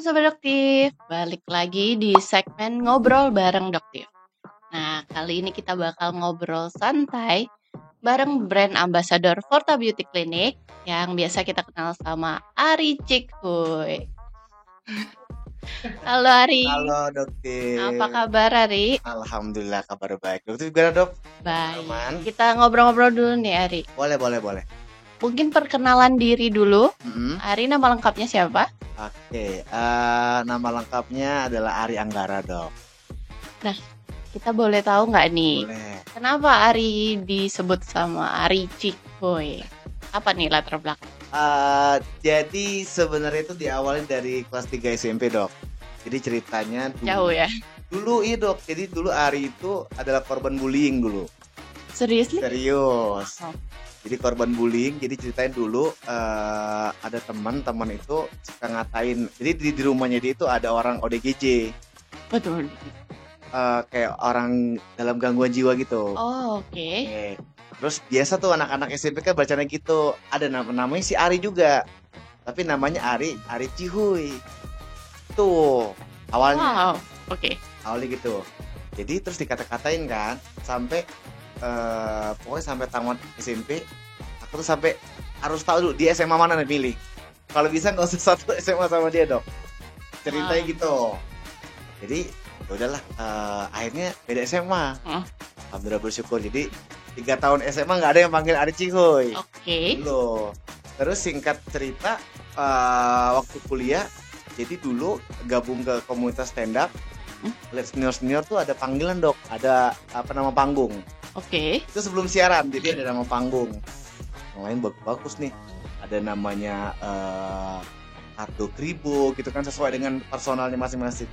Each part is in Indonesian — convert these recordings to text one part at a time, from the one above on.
Sobat Doktif, balik lagi di segmen ngobrol bareng Doktif. Nah, kali ini kita bakal ngobrol santai bareng brand ambassador Forta Beauty Clinic yang biasa kita kenal sama Ari Cikhuy. Halo Ari, Halo apa Dokter. kabar Ari? Alhamdulillah kabar baik. Dokter gimana dok? Baik, Aman? kita ngobrol-ngobrol dulu nih Ari. Boleh. Mungkin perkenalan diri dulu. Mm-mm. Ari, nama lengkapnya siapa? Oke, nama lengkapnya adalah Ari Anggara dok. Kita boleh tahu nggak nih, Boleh. kenapa Ari disebut sama Ari Cikhuy? Apa nih latar belakang? Jadi sebenarnya itu diawali dari kelas 3 SMP dok. Jadi ceritanya Jauh ya? dulu iya dok. Jadi dulu Ari itu adalah korban bullying dulu. Serius nih? Serius. Oh. Jadi korban bullying. Jadi ceritain dulu ada teman itu suka ngatain. Jadi di rumahnya dia itu ada orang ODGJ. Betul. Kayak orang dalam gangguan jiwa gitu. Oh, oke. Oke. Terus biasa tuh anak-anak SMP kan bacanya gitu. Ada namanya si Ari juga. Tapi namanya Ari Cikhuy. Tuh awalnya Wow, oke. awalnya gitu. Jadi terus dikata-katain kan sampai pokoknya sampai tamat SMP aku tuh sampai harus tahu dulu dia SMA mana nih pilih. Kalau bisa nggak usah satu SMA sama dia dok. Ceritanya gitu. Jadi ya udahlah akhirnya beda SMA. Alhamdulillah bersyukur. Jadi 3 tahun SMA nggak ada yang panggil Ari Cikhuy. Oke. Dulu. Terus singkat cerita waktu kuliah jadi dulu gabung ke komunitas stand up. Lihat senior tuh ada panggilan dok, ada nama panggung. Oke. Itu sebelum siaran, jadi ada nama panggung. Yang lain bagus nih. Ada namanya Ardo Kribo gitu kan sesuai dengan personalnya masing-masing.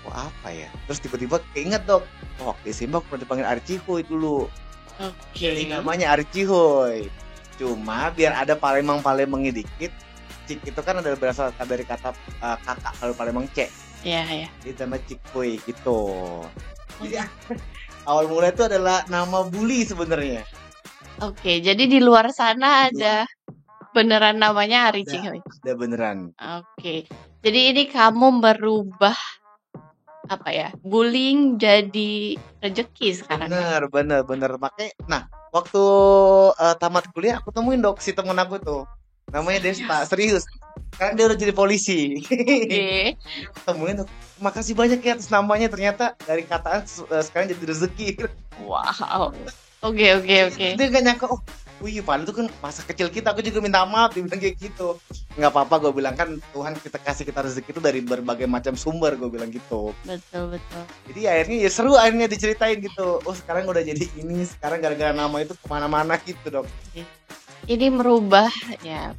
Wah apa ya? Terus tiba-tiba keinget dok. Oh di SMA aku pernah dipanggil Ari Cikhuy dulu. Oke. Jadi namanya Ari Cikhuy. Cuma biar ada Palembang-Palembangnya dikit. Cik itu kan adalah berasal dari kata kakak kalau Palembang C. Iya. Jadi nama Cikhuy gitu. Jadi awal mulai itu adalah nama bully sebenarnya. Oke, jadi di luar sana ada beneran namanya Ari Cikhuy. Ada beneran. Oke. Jadi ini kamu merubah apa ya? Bullying jadi rezeki sekarang. Bener. Makanya, nah waktu tamat kuliah aku temuin dok si temen aku tuh. Namanya Desta, serius. Sekarang dia udah jadi polisi. Oke. Temuin dok. Makasih banyak ya atas namanya, ternyata dari kataan sekarang jadi rezeki. Wow. Oke. Dia gak nyangka, oh wih padahal itu kan masa kecil kita, aku juga minta maaf, dia bilang kayak gitu. Nggak apa-apa, gue bilang kan Tuhan kasih kita rezeki itu dari berbagai macam sumber, gue bilang gitu. Betul. Jadi akhirnya ya seru akhirnya diceritain gitu. Oh sekarang udah jadi ini, sekarang gara-gara nama itu kemana-mana gitu dok. Ini merubah ya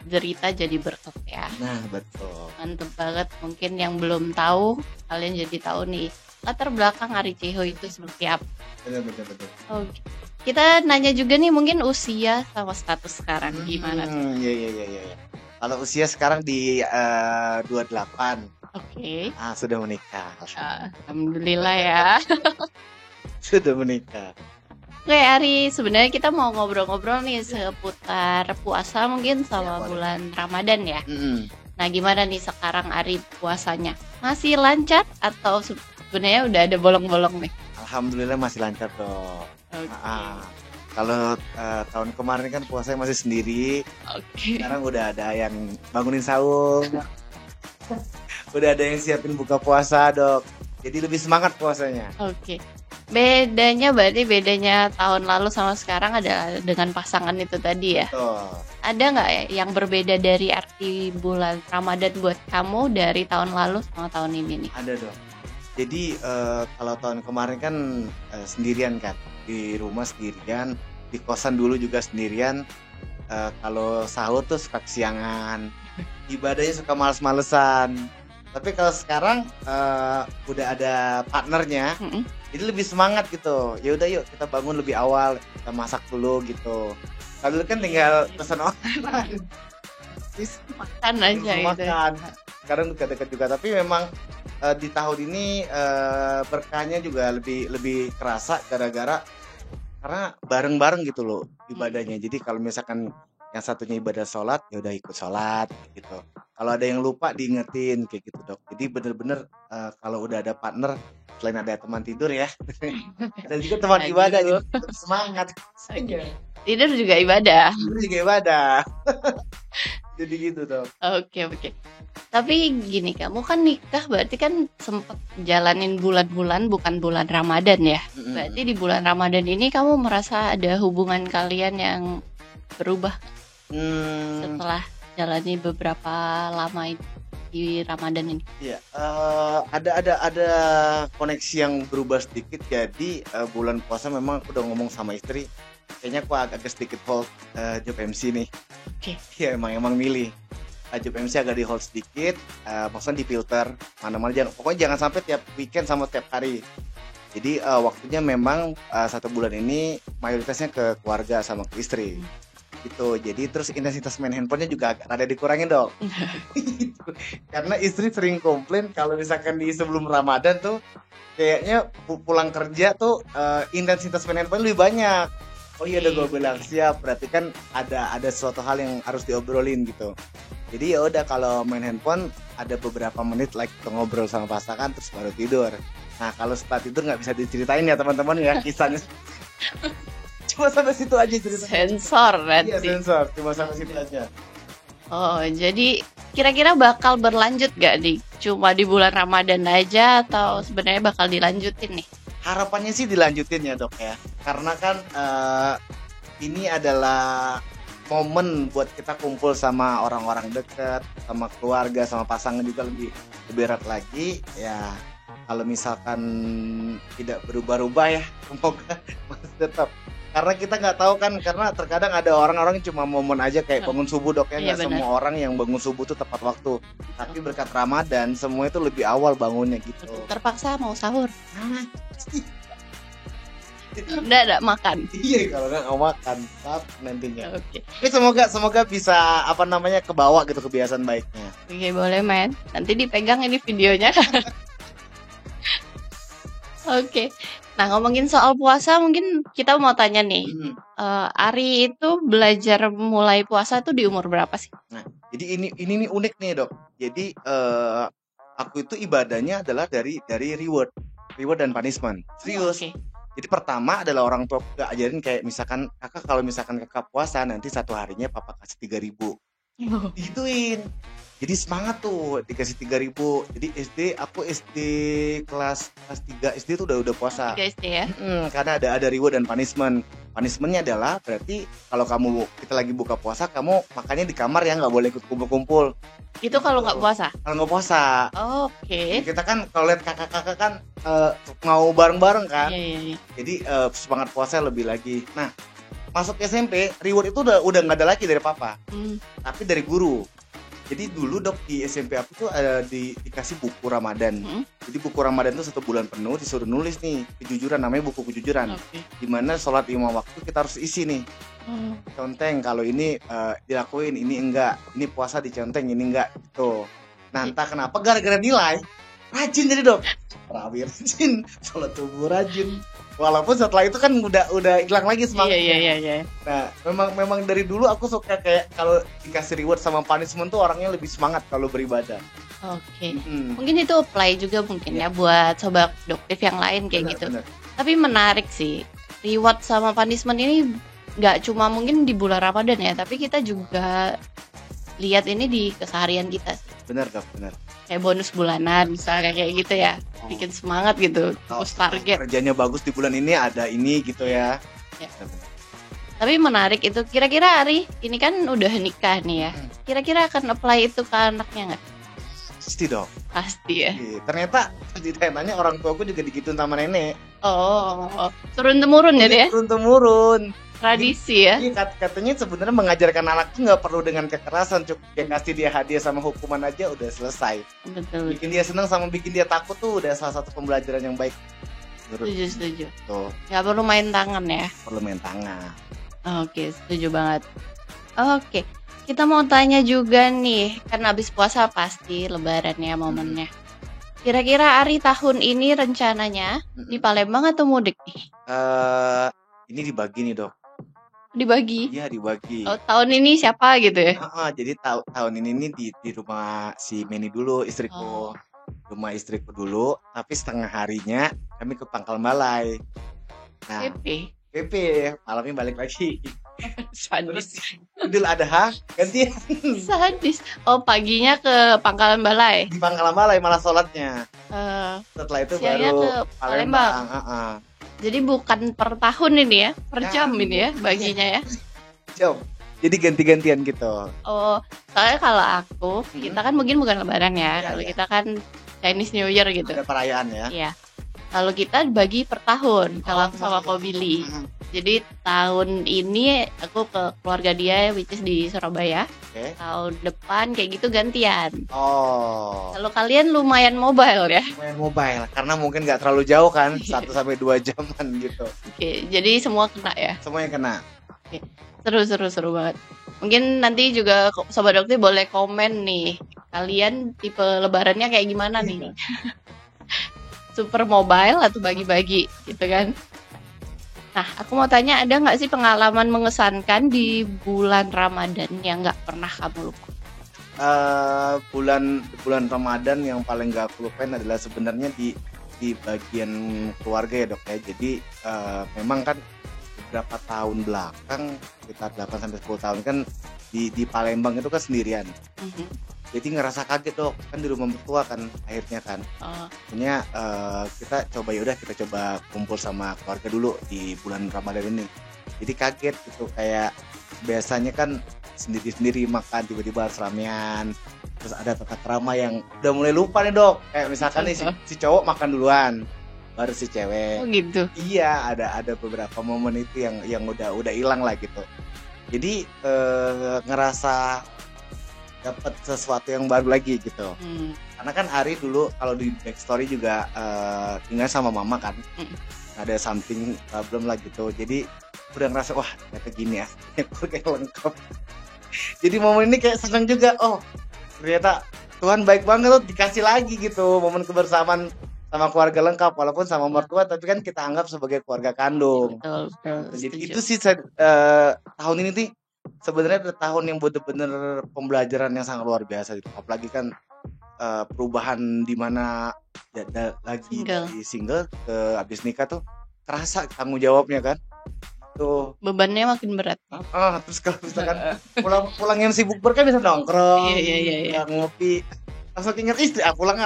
derita jadi berkat ya. Nah betul. Mantep banget. Mungkin yang belum tahu, kalian jadi tahu nih latar belakang Ari Cikhuy itu seperti apa. Betul. Oke. Kita nanya juga nih mungkin usia sama status sekarang gimana? Iya. Kalau usia sekarang di 28. Oke. Sudah menikah. Alhamdulillah ya. Sudah menikah. Oke Ari, sebenarnya kita mau ngobrol-ngobrol nih seputar puasa mungkin sama bulan Ramadan ya. Nah gimana nih sekarang Ari puasanya? Masih lancar atau sebenarnya udah ada bolong-bolong nih? Alhamdulillah masih lancar dong. Okay. Kalau tahun kemarin kan puasanya masih sendiri. Oke. Sekarang udah ada yang bangunin sahur. Udah ada yang siapin buka puasa dok. Jadi lebih semangat puasanya. Oke. Bedanya tahun lalu sama sekarang adalah dengan pasangan itu tadi ya. Ada nggak ya yang berbeda dari arti bulan Ramadan buat kamu dari tahun lalu sama tahun ini nih? Ada dong. Jadi kalau tahun kemarin kan sendirian kan, di rumah sendirian, di kosan dulu juga sendirian. Kalau sahur tuh suka kesiangan, ibadahnya suka males-malesan. Tapi kalau sekarang udah ada partnernya, jadi lebih semangat gitu. Ya udah yuk kita bangun lebih awal, kita masak dulu gitu. Kalau dulu kan tinggal pesan online, makan aja gitu. Sekarang dekat-dekat juga, tapi memang di tahun ini berkahnya juga lebih kerasa gara-gara karena bareng-bareng gitu loh ibadahnya. Jadi kalau misalkan yang satunya ibadah sholat, ya udah ikut sholat gitu. Kalau ada yang lupa diingetin kayak gitu dok. Jadi bener-bener kalau udah ada partner, selain ada teman tidur ya, dan juga teman ibadah, Aduh. jadi semangat. Oke. Tidur juga ibadah. Tidur juga ibadah. Jadi gitu dok. Oke. Tapi gini, kamu kan nikah berarti kan sempet jalanin bulan-bulan, bukan bulan Ramadan ya. Berarti di bulan Ramadan ini kamu merasa ada hubungan kalian yang berubah setelah jalani beberapa lama di Ramadan ini? Iya, ada koneksi yang berubah sedikit. Jadi bulan puasa memang aku udah ngomong sama istri, kayaknya aku agak sedikit hold job MC nih. Oke. Iya, emang milih job MC agak di hold sedikit, maksudnya di filter mana-mana, pokoknya jangan sampai tiap weekend sama tiap hari. Jadi waktunya memang 1 bulan ini mayoritasnya ke keluarga sama ke istri gitu. Jadi terus intensitas main handphonenya juga agak rada dikurangin dong. Gitu. Karena istri sering komplain kalau misalkan di sebelum Ramadan tuh kayaknya pulang kerja tuh intensitas main handphone lebih banyak. Oh iya, udah gue bilang siap, berarti kan ada suatu hal yang harus diobrolin gitu. Jadi ya udah, kalau main handphone ada beberapa menit like ngobrol sama pasangan terus baru tidur. Nah kalau setelah tidur nggak bisa diceritain ya teman-teman ya kisahnya. Cuma sampai situ aja ceritanya. Sensor berarti. Iya, sensor, cuma sampai situ aja. Oh, jadi kira-kira bakal berlanjut gak nih? Cuma di bulan Ramadan aja atau sebenarnya bakal dilanjutin nih? Harapannya sih dilanjutin ya dok ya, karena kan ini adalah momen buat kita kumpul sama orang-orang dekat, sama keluarga, sama pasangan juga lebih erat lagi ya. Kalau misalkan tidak berubah-ubah ya, semoga masih tetap. Karena kita nggak tahu kan, karena terkadang ada orang-orang yang cuma momen aja kayak bangun subuh dok ya, Iya, nggak benar. semua orang yang bangun subuh tuh tepat waktu. Tapi berkat Ramadan semua itu lebih awal bangunnya gitu. Terpaksa mau sahur. Udah makan. Iya, kalau nggak makan tetap nantinya. Oke. Tapi semoga bisa apa namanya kebawa gitu kebiasaan baiknya. Oke, boleh men. Nanti dipegang ini videonya. Oke. Nah, ngomongin soal puasa, mungkin kita mau tanya nih. Ari itu belajar mulai puasa tuh di umur berapa sih? Nah, jadi ini nih unik nih dok. Jadi aku itu ibadahnya adalah dari reward dan punishment. Serius. Oke. Jadi pertama adalah orang tua gak ajarin kayak misalkan kalau misalkan kakak puasa nanti satu harinya papa kasih 3.000. Gituin. Jadi semangat tuh dikasih 3.000. Jadi aku SD kelas 3 SD tuh udah puasa. 3 SD ya. Karena ada reward dan punishment. Punishmentnya adalah berarti kalau kita lagi buka puasa, kamu makannya di kamar ya, nggak boleh ikut kumpul-kumpul. Itu kalau nggak puasa. Kalau nggak puasa. Oke. Kita kan kalau lihat kakak-kakak kan mau bareng-bareng kan. Iya. Jadi semangat puasa lebih lagi. Nah, masuk SMP reward itu udah nggak ada lagi dari papa, tapi dari guru. Jadi dulu dok di SMP aku tuh ada dikasih buku Ramadan. Jadi buku Ramadan tuh 1 bulan penuh disuruh nulis nih kejujuran, namanya buku kejujuran. Dimana sholat 5 waktu kita harus isi nih. Conteng kalau ini dilakuin, ini enggak. Ini puasa diconteng, ini enggak gitu. Nah entah kenapa gara-gara nilai rajin jadi dok. Terawih rajin, sholat subuh rajin. Walaupun setelah itu kan udah hilang lagi semangatnya. Iya. Nah, memang dari dulu aku suka kayak kalau dikasih reward sama punishment tuh orangnya lebih semangat kalau beribadah. Oke. Mungkin itu apply juga mungkin ya buat sobat adoptif yang lain kayak gitu. Benar. Tapi menarik sih. Reward sama punishment ini nggak cuma mungkin di bulan Ramadan ya, tapi kita juga lihat ini di keseharian kita sih. Benar dok, benar. Kayak bonus bulanan misalnya kayak gitu ya. Bikin semangat gitu, terus target. Kerjanya bagus di bulan ini ada ini gitu ya. Tapi menarik itu. Kira-kira Ari, ini kan udah nikah nih ya. Kira-kira akan apply itu ke anaknya nggak? Pasti dong. Pasti ya. Ternyata ceritanya orang tuaku juga digituin sama nenek. Oh, turun temurun ya dia? Turun temurun. Tradisi ya. Katanya sebenarnya mengajarkan anak tuh nggak perlu dengan kekerasan, cukup kasih dia hadiah sama hukuman aja udah selesai. Betul. Bikin dia senang sama bikin dia takut tuh udah salah satu pembelajaran yang baik. Setuju. Tuh. Nggak perlu main tangan ya. Perlu main tangan. Oke, setuju banget. Oke, kita mau tanya juga nih, kan abis puasa pasti lebaran ya momennya. Kira-kira Ari tahun ini rencananya di Palembang atau mudik nih? Ini dibagi nih dok. Dibagi. Iya dibagi. Oh, tahun ini siapa gitu ya? Jadi tahun ini nih di rumah si Meni dulu, istriku. Oh, Rumah istriku dulu, tapi setengah harinya kami ke Pangkal Balai. Nah, PP. PP malamnya balik lagi. Terus Sadis. Idul Adha gantian Sadis. Oh, paginya ke Pangkalan Balai. di Pangkal Balai malah sholatnya. Eh, Setelah itu siangnya baru ke Palembang. Palembang. Jadi bukan per tahun ini ya, per Ya, jam ini ya baginya ya. Jom. Jadi ganti-gantian gitu. Oh, soalnya kalau aku, kita kan mungkin bukan lebaran ya. Iya, Kalau iya. kita kan Chinese New Year gitu. Ada perayaan ya. Iya. Kalau kita bagi per tahun, kalau aku sama Ko Billy. Mm-mm. Jadi tahun ini aku ke keluarga dia, which is di Surabaya. Oke. Tahun depan kayak gitu gantian. Oh, Kalau kalian lumayan mobile ya. main mobile karena mungkin nggak terlalu jauh kan, 1 sampai 2 jaman gitu. Oke, jadi semua kena ya. Semuanya kena. Seru banget. Mungkin nanti juga Sobat Dokter boleh komen nih. Kalian tipe lebarannya kayak gimana nih? Super mobile atau bagi-bagi gitu kan? Nah, aku mau tanya, ada nggak sih pengalaman mengesankan di bulan Ramadan yang nggak pernah kamu lupa? Bulan bulan Ramadan yang paling gak aku lupain adalah sebenarnya di bagian keluarga ya dok ya. Jadi memang kan beberapa tahun belakang, sekitar 8 sampai 10 tahun kan di Palembang itu kan sendirian. Mhm. Jadi ngerasa kaget dok, kan di rumah mertua kan akhirnya kan. Oh, Akhirnya kita coba kumpul sama keluarga dulu di bulan Ramadan ini. Jadi kaget gitu, kayak biasanya kan sendiri-sendiri makan, tiba-tiba harus ramean. Terus ada tata krama yang udah mulai lupa nih dok. Kayak misalkan nih si cowok makan duluan, baru si oh cewek. gitu. Iya, ada beberapa momen itu yang udah hilang lah gitu. Jadi ngerasa dapat sesuatu yang baru lagi gitu. Hmm. Karena kan Ari dulu kalau di backstory juga tinggal sama mama kan. Ada something problem lah gitu. Jadi udah ngerasa wah ternyata gini ya. Kayak lengkap. Jadi momen ini kayak seneng juga. Oh ternyata Tuhan baik banget tuh, dikasih lagi gitu momen kebersamaan sama keluarga lengkap, walaupun sama mertua tapi kan kita anggap sebagai keluarga kandung. Betul. Jadi Setuju. itu sih tahun ini nih sebenarnya ada tahun yang bener-bener pembelajaran yang sangat luar biasa gitu. Apalagi kan perubahan di mana lagi Single. dari single ke habis nikah tuh terasa tanggung jawabnya kan. Tuh Bebannya makin berat. terus kalau misalkan pulang yang sibuk kan bisa nongkrong, Iya. ngopi, langsung ingat istri, pulang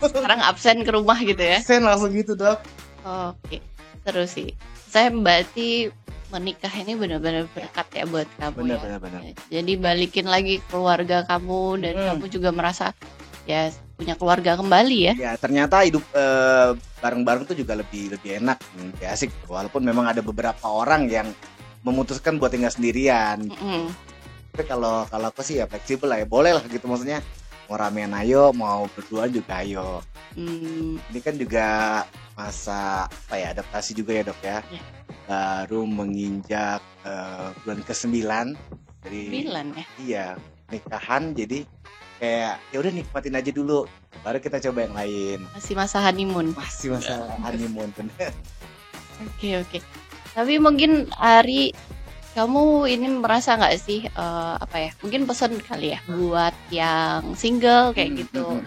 Sekarang absen ke rumah gitu ya. sen langsung gitu dok. Oke, seru sih. Saya berarti menikah ini benar-benar berkat ya buat kamu ya. Benar. Jadi balikin lagi keluarga kamu dan Hmm. kamu juga merasa ya punya keluarga kembali ya. Ya ternyata hidup bareng-bareng tuh juga lebih enak, lebih asik. Walaupun memang ada beberapa orang yang memutuskan buat tinggal sendirian. Mm-mm. Tapi kalau aku sih ya fleksibel lah ya, boleh lah gitu maksudnya. Mau ramean ayo, mau berdua juga ayo. Hmm, Ini kan juga masa apa ya, adaptasi juga ya dok ya. Ya. Baru menginjak bulan ke-9 dari bilan ya. iya nikahan, jadi kayak ya udah nikmatin aja dulu, baru kita coba yang lain. Masih masa honeymoon. Masih masa honeymoon bener. Oke. Tapi mungkin Ari, kamu ini merasa nggak sih apa ya? Mungkin pesan kali ya buat yang single kayak gitu.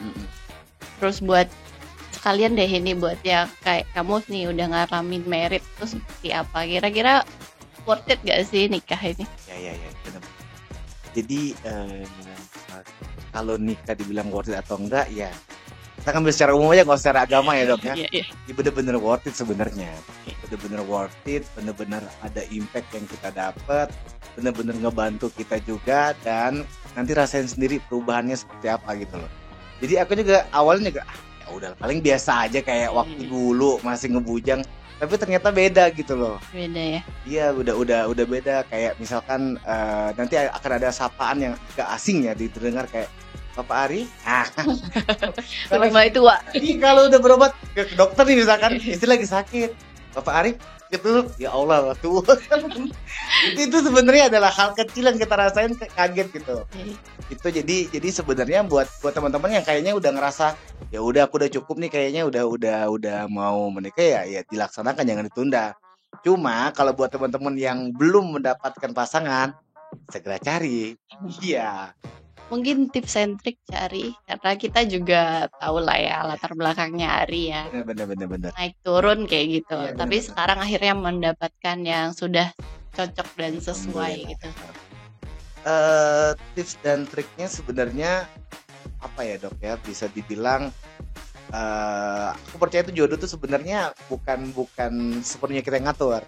Terus buat sekalian deh ini buat yang kayak kamu nih udah ngalamin merit terus seperti apa? Kira-kira worth it gak sih nikah ini? Ya bener. Jadi kalau nikah dibilang worth it atau enggak ya kita ambil secara umum aja, nggak secara agama ya dok ya. Iya. Ini bener-bener worth it sebenarnya, bener-bener worth it, bener-bener ada impact yang kita dapat, bener-bener ngebantu kita juga, dan nanti rasain sendiri perubahannya seperti apa gitu loh. Jadi aku juga awalnya juga ya udah paling biasa aja kayak waktu dulu masih ngebujang, tapi ternyata beda gitu loh. Beda ya. Iya udah beda, kayak misalkan nanti akan ada sapaan yang agak asing ya didengar kayak Bapak Ari. Udah mulai tua. Kalau udah berobat ke dokter nih misalkan istri lagi sakit, Bapak Ari gitu, ya Allah tua. itu sebenarnya adalah hal kecil yang kita rasain kaget gitu. Itu jadi sebenarnya buat teman-teman yang kayaknya udah ngerasa ya udah aku udah cukup nih, kayaknya udah mau menikah ya dilaksanakan, jangan ditunda. Cuma kalau buat teman-teman yang belum mendapatkan pasangan, segera cari. Iya. Mungkin tips and trick cari, karena kita juga tahu lah ya latar belakangnya Ari ya. Bener bener bener. Naik turun kayak gitu. Iya, Tapi bener-bener. sekarang akhirnya mendapatkan yang sudah cocok dan sesuai Alhamdulillah. gitu. Tips dan triknya sebenarnya apa ya dok ya, bisa dibilang aku percaya itu jodoh tuh sebenarnya bukan sepenuhnya kita yang ngatur.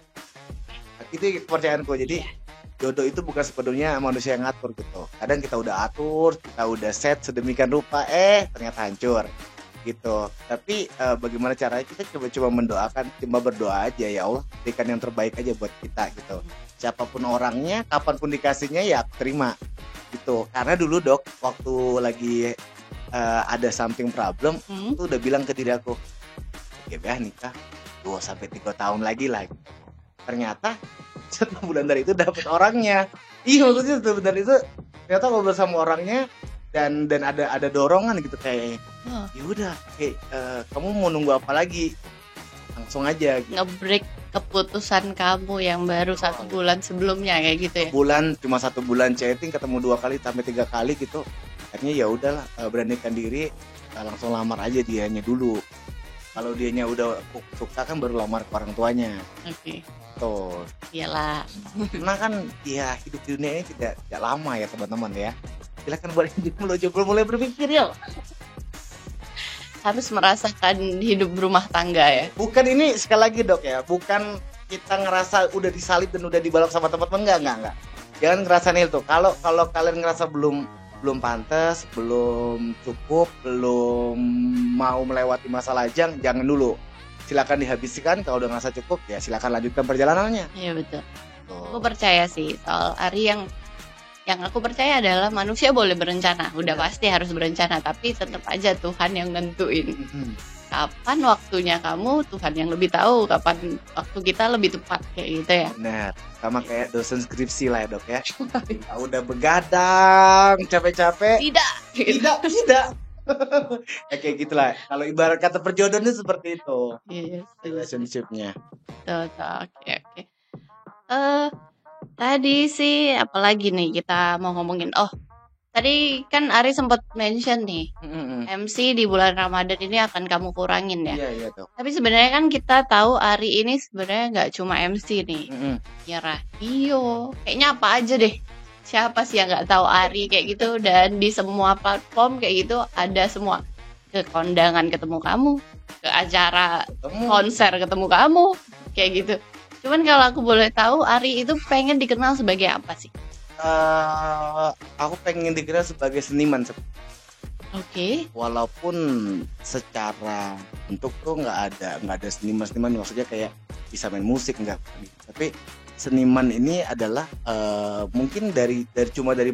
Itu kepercayaanku. Jadi Iya. jodoh itu bukan sepenuhnya manusia yang ngatur gitu. Kadang kita udah atur, kita udah set sedemikian rupa, ternyata hancur gitu. Tapi bagaimana caranya, kita coba mendoakan, coba berdoa aja, ya Allah berikan yang terbaik aja buat kita gitu. Siapapun orangnya, kapanpun dikasihnya ya aku terima gitu. Karena dulu dok, waktu lagi ada something problem, tuh udah bilang ke diri aku, oke ya nikah 2-3 tahun lagi lah. Ternyata 1 bulan dari itu dapet orangnya. Iya, maksudnya sebenarnya itu ternyata ngobrol sama orangnya dan ada dorongan gitu kayak ya udah, kamu mau nunggu apa lagi, langsung aja gitu. Nge-break keputusan kamu yang baru 1 bulan sebelumnya kayak gitu ya. Cuma 1 bulan chatting, ketemu 2 kali sampai 3 kali gitu. Akhirnya ya udahlah, beranikan diri, langsung lamar aja dianya dulu. Kalau dianya udah suka kan baru lamar ke orang tuanya. Oke. Tuh. Iyalah. Karena kan ya hidup di dunia ini tidak lama ya teman-teman ya. Silakan boleh mulai berpikir yuk. Harus merasakan hidup berumah tangga ya. Bukan ini sekali lagi dok ya, bukan kita ngerasa udah disalib dan udah dibalap sama teman-teman, enggak. Jangan ngerasain itu. Kalau kalian ngerasa belum pantas, belum cukup, belum mau melewati masa lajang, jangan dulu. Silakan dihabiskan. Kalau udah ngerasa cukup ya silakan lanjutkan perjalanannya. Iya betul. Aku percaya sih soal Ari, yang aku percaya adalah manusia boleh berencana, udah pasti harus berencana, tapi tetap aja Tuhan yang nentuin kapan waktunya kamu, Tuhan yang lebih tahu kapan waktu kita lebih tepat kayak gitu ya. Benar, sama kayak dosen skripsi lah ya dok ya. Kita udah begadang capek-capek, tidak ya kayak gitulah. Kalau ibarat kata perjodohan itu seperti itu. Yes, relationship-nya. Oke. Tadi sih apalagi nih kita mau ngomongin. Oh, tadi kan Ari sempat mention nih, MC di bulan Ramadan ini akan kamu kurangin ya. Iya dok. Tapi sebenarnya kan kita tahu Ari ini sebenarnya nggak cuma MC nih. Ya radio, kayaknya apa aja deh. Siapa sih yang nggak tahu Ari kayak gitu, dan di semua platform kayak gitu ada semua. Ke kondangan ketemu kamu, ke acara konser ketemu kamu, kayak gitu. Cuman kalau aku boleh tahu, Ari itu pengen dikenal sebagai apa sih? Aku pengen dikenal sebagai seniman. Oke. Walaupun secara bentuk tuh nggak ada seniman, maksudnya kayak bisa main musik nggak, tapi seniman ini adalah mungkin dari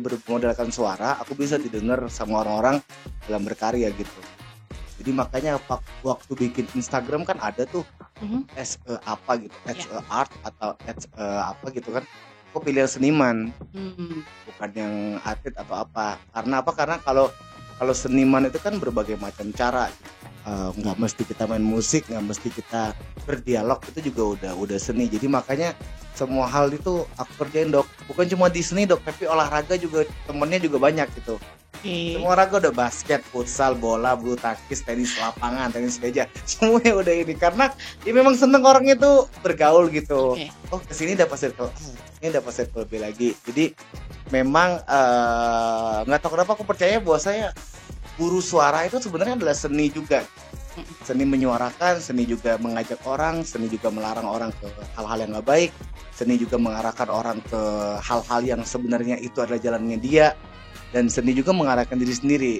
bermodalkan suara, aku bisa didengar sama orang-orang dalam berkarya gitu. Jadi makanya waktu bikin Instagram kan ada tuh as apa gitu, art atau apa gitu kan. Aku pilih seniman, bukan yang atlet atau apa. Karena apa? Karena kalau seniman itu kan berbagai macam cara. Nggak mesti kita main musik, nggak mesti kita berdialog, itu juga udah seni. Jadi makanya semua hal itu aku kerjain dok. Bukan cuma di seni dok, tapi olahraga juga temennya juga banyak gitu. Semua olahraga udah basket, futsal, bola, bulu tangkis, tenis lapangan, tenis meja, semuanya udah ini. Karena ya memang seneng orangnya tuh bergaul gitu. Oh kesini dapat circle, ini dapat circle lebih lagi. Jadi memang nggak tahu kenapa aku percaya bahwa saya guru suara itu sebenarnya adalah seni juga. Seni menyuarakan, seni juga mengajak orang, seni juga melarang orang ke hal-hal yang nggak baik, seni juga mengarahkan orang ke hal-hal yang sebenarnya itu adalah jalannya dia, dan seni juga mengarahkan diri sendiri.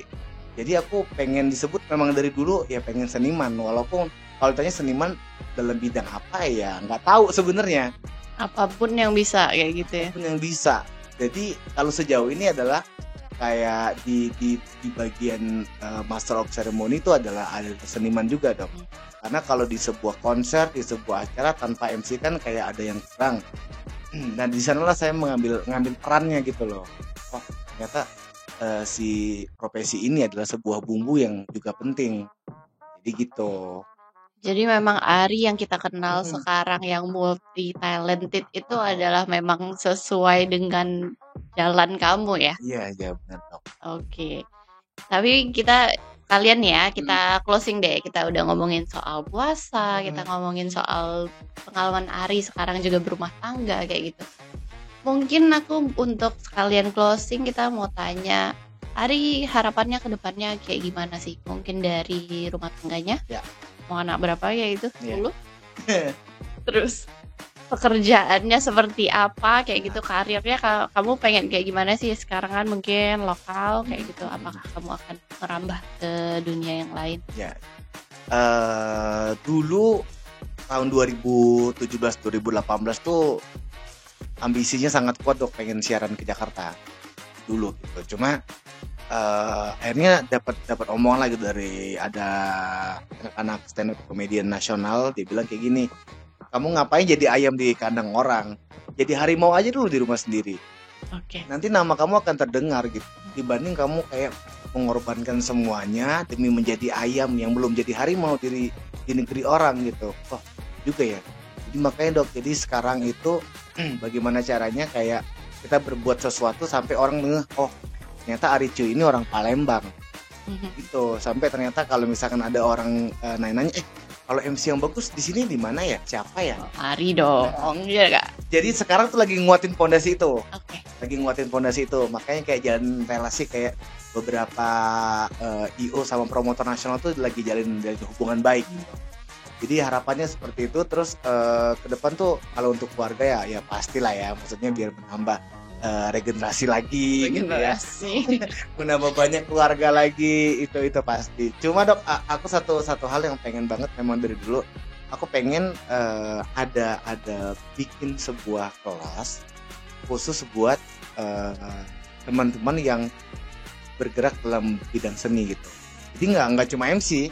Jadi aku pengen disebut memang dari dulu ya pengen seniman, walaupun kalau ditanya seniman dalam bidang apa ya nggak tahu sebenarnya. Apapun yang bisa kayak gitu ya. Apapun yang bisa. Jadi kalau sejauh ini adalah kayak di bagian Master of Ceremony itu ada seniman juga dok. Karena kalau di sebuah konser, di sebuah acara tanpa MC kan kayak ada yang kurang. Nah di sanalah saya ngambil perannya gitu loh. Oh ternyata si profesi ini adalah sebuah bumbu yang juga penting. Jadi gitu. Jadi memang Ari yang kita kenal Mhm. sekarang yang multi talented itu adalah memang sesuai dengan jalan kamu ya? Iya iya, benar dok. Oke. Tapi kalian ya, Mhm. kita closing deh. Kita udah ngomongin soal puasa, kita Mhm. ngomongin soal pengalaman Ari sekarang juga berumah tangga kayak gitu. Mungkin aku untuk sekalian closing kita mau tanya, Ari harapannya ke depannya kayak gimana sih? Mungkin dari rumah tangganya, Ya, mau anak berapa ya itu? iya. 10? Terus pekerjaannya seperti apa kayak gitu, karirnya kamu pengen kayak gimana sih? Sekarang kan mungkin lokal kayak gitu, apakah kamu akan merambah ke dunia yang lain? Ya, dulu tahun 2017, 2018 tuh ambisinya sangat kuat dok, pengen siaran ke Jakarta dulu gitu. Cuma akhirnya dapat dapat omongan lagi dari ada anak-anak stand up comedian nasional, dia bilang kayak gini, kamu ngapain jadi ayam di kandang orang? Jadi harimau aja dulu di rumah sendiri. Oke. Nanti nama kamu akan terdengar gitu. Dibanding kamu kayak mengorbankan semuanya demi menjadi ayam yang belum jadi harimau di negeri orang gitu. Oh, juga ya. Jadi makanya dok, jadi sekarang itu bagaimana caranya kayak kita berbuat sesuatu sampai orang ngeh, oh ternyata Ari Cuy ini orang Palembang Mhm. gitu. Sampai ternyata kalau misalkan ada orang nanya-nanya, kalau MC yang bagus di sini di mana ya? Siapa ya? Oh, Ari dong, iya Kak? Jadi sekarang tuh lagi nguatin fondasi itu. Oke. Lagi nguatin fondasi itu. Makanya kayak jalan relasi kayak beberapa IO sama promotor nasional tuh lagi jalin hubungan baik gitu. Jadi harapannya seperti itu. Terus ke depan tuh kalau untuk keluarga ya pastilah ya. Maksudnya biar menambah regenerasi lagi gitu ya. Regenerasi. Menambah banyak keluarga lagi, itu pasti. Cuma dok, aku satu hal yang pengen banget memang dari dulu, aku pengen ada bikin sebuah kelas khusus buat teman-teman yang bergerak dalam bidang seni gitu. Jadi nggak cuma MC,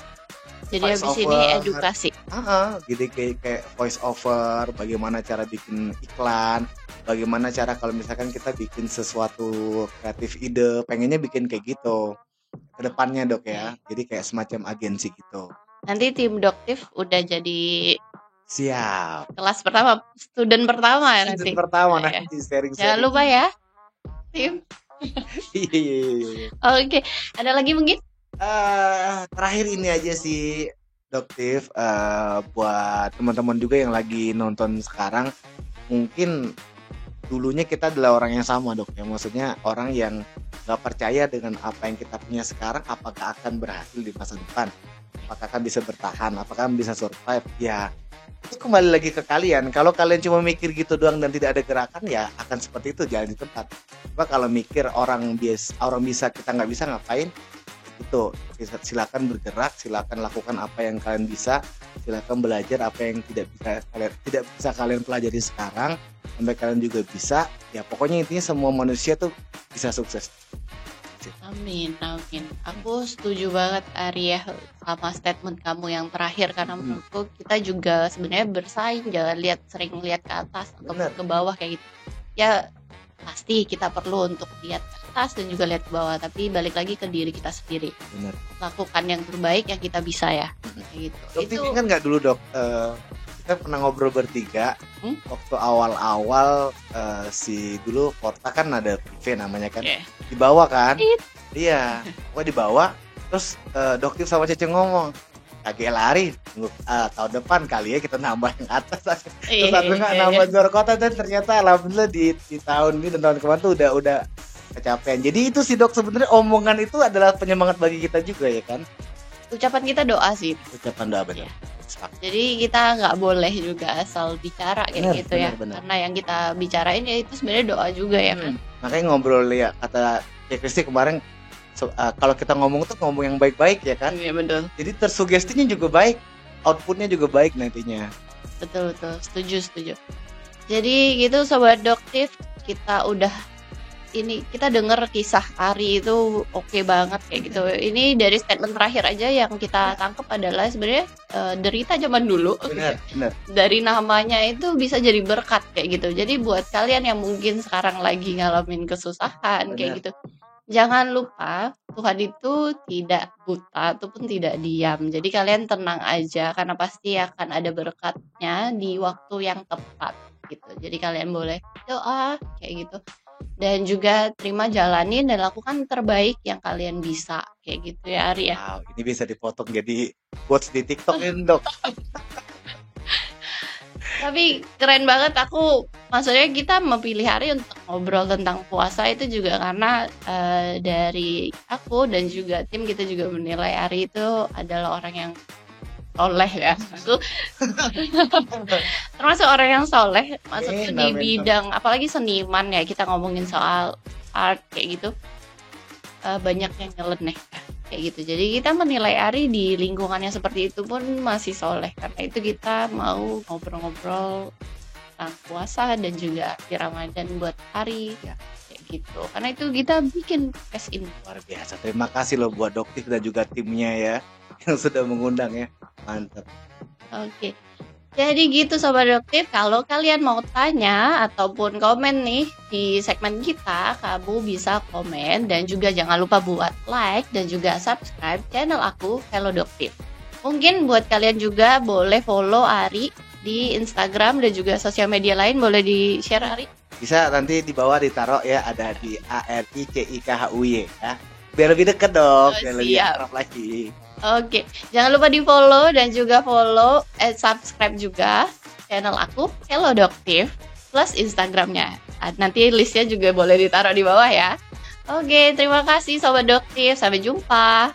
Jadi voice habis ini over, edukasi. jadi kayak voice over, bagaimana cara bikin iklan, bagaimana cara kalau misalkan kita bikin sesuatu kreatif ide, pengennya bikin kayak gitu ke depannya dok ya. Oke. Jadi kayak semacam agensi gitu. Nanti tim Doktif udah jadi Siap. kelas pertama, student pertama ya Season nanti? pertama Nah, ya. nanti Jangan sharing-sharing. lupa ya, tim. Iya, iya, iya, iya. Oke, ada lagi mungkin? Terakhir ini aja sih Doktif, buat teman-teman juga yang lagi nonton sekarang, mungkin dulunya kita adalah orang yang sama dok ya, maksudnya orang yang nggak percaya dengan apa yang kita punya sekarang, apakah akan berhasil di masa depan, apakah akan bisa bertahan, apakah akan bisa survive ya. Itu kembali lagi ke kalian. Kalau kalian cuma mikir gitu doang dan tidak ada gerakan ya akan seperti itu, jalan di tempat. Coba kalau mikir orang bisa kita nggak bisa ngapain, itu silakan bergerak, silakan lakukan apa yang kalian bisa, silakan belajar apa yang tidak bisa kalian pelajari sekarang sampai kalian juga bisa. Ya pokoknya intinya semua manusia tuh bisa sukses. Amin, amin. Aku setuju banget Ari ya sama statement kamu yang terakhir karena menurutku kita juga sebenarnya bersaing, jangan sering lihat ke atas atau Bener. ke bawah kayak gitu. Ya pasti kita perlu untuk lihat ke atas dan juga lihat ke bawah, tapi balik lagi ke diri kita sendiri. Bener. Lakukan yang terbaik yang kita bisa ya. Kayak gitu. Dok, Itu kan nggak dulu dok, kita pernah ngobrol bertiga Hmm? waktu awal-awal si dulu Porta kan ada PV namanya kan, Oke. dibawa kan, Tit. iya, pokoknya dibawa, terus Doktif sama Cece ngomong, kagak lari, tahun depan kali ya kita nambah yang atas, terus satu nggak nambah luar kota, dan ternyata alhamdulillah di tahun ini dan tahun kemarin tuh udah kecapean. Jadi itu sih dok, sebenarnya omongan itu adalah penyemangat bagi kita juga ya kan, Ucapan kita doa sih. ucapan doa benar. Iya. Jadi kita nggak boleh juga asal bicara kayak Benar, gitu ya. benar. Karena yang kita bicarain ya itu sebenarnya doa juga ya kan. Makanya ngobrol ya, kata ya Kristi kemarin, kalau kita ngomong tuh ngomong yang baik-baik ya kan, Iya betul. jadi tersugestinya juga baik, outputnya juga baik nantinya. Betul, setuju. Jadi gitu Sobat Doktif, kita denger kisah Ari itu oke banget kayak gitu. Ini dari statement terakhir aja yang kita tangkap adalah sebenarnya derita zaman dulu. Benar. Dari namanya itu bisa jadi berkat kayak gitu. Jadi buat kalian yang mungkin sekarang lagi ngalamin kesusahan kayak Benar. gitu, jangan lupa Tuhan itu tidak buta ataupun tidak diam. Jadi kalian tenang aja karena pasti akan ada berkatnya di waktu yang tepat gitu. Jadi kalian boleh doa kayak gitu. Dan juga terima, jalanin dan lakukan terbaik yang kalian bisa kayak gitu ya Ari ya. Wow, ini bisa dipotong jadi quotes di TikTok ini dok. Tapi keren banget, aku maksudnya kita memilih Ari untuk ngobrol tentang puasa itu juga karena dari aku dan juga tim kita juga menilai Ari itu adalah orang yang soleh ya. Aku termasuk orang yang soleh, maksudnya di bidang apalagi seniman ya, kita ngomongin soal art kayak gitu. Banyak yang nyeleneh kayak gitu. Jadi kita menilai Ari di lingkungannya seperti itu pun masih soleh. Karena itu kita mau ngobrol-ngobrol tentang puasa dan juga di Ramadan buat Ari ya, kayak gitu. Karena itu kita bikin podcast ini. Luar biasa. Terima kasih loh buat Doktif dan juga timnya ya yang sudah mengundang ya. Mantap. Oke. Jadi gitu Sobat Doktif, kalau kalian mau tanya ataupun komen nih di segmen kita, kamu bisa komen dan juga jangan lupa buat like dan juga subscribe channel aku, Hello Doktif. Mungkin buat kalian juga boleh follow Ari di Instagram dan juga sosial media lain, boleh di-share Ari? Bisa nanti di bawah ditaruh ya, ada di ARICIKHUY ya. Biar lebih deket dong, biar lebih akrab lagi. Oke, jangan lupa di follow dan juga subscribe juga channel aku, Hello Doktif, plus Instagramnya. Nanti listnya juga boleh ditaruh di bawah ya. Oke, terima kasih Sobat Doktif, sampai jumpa.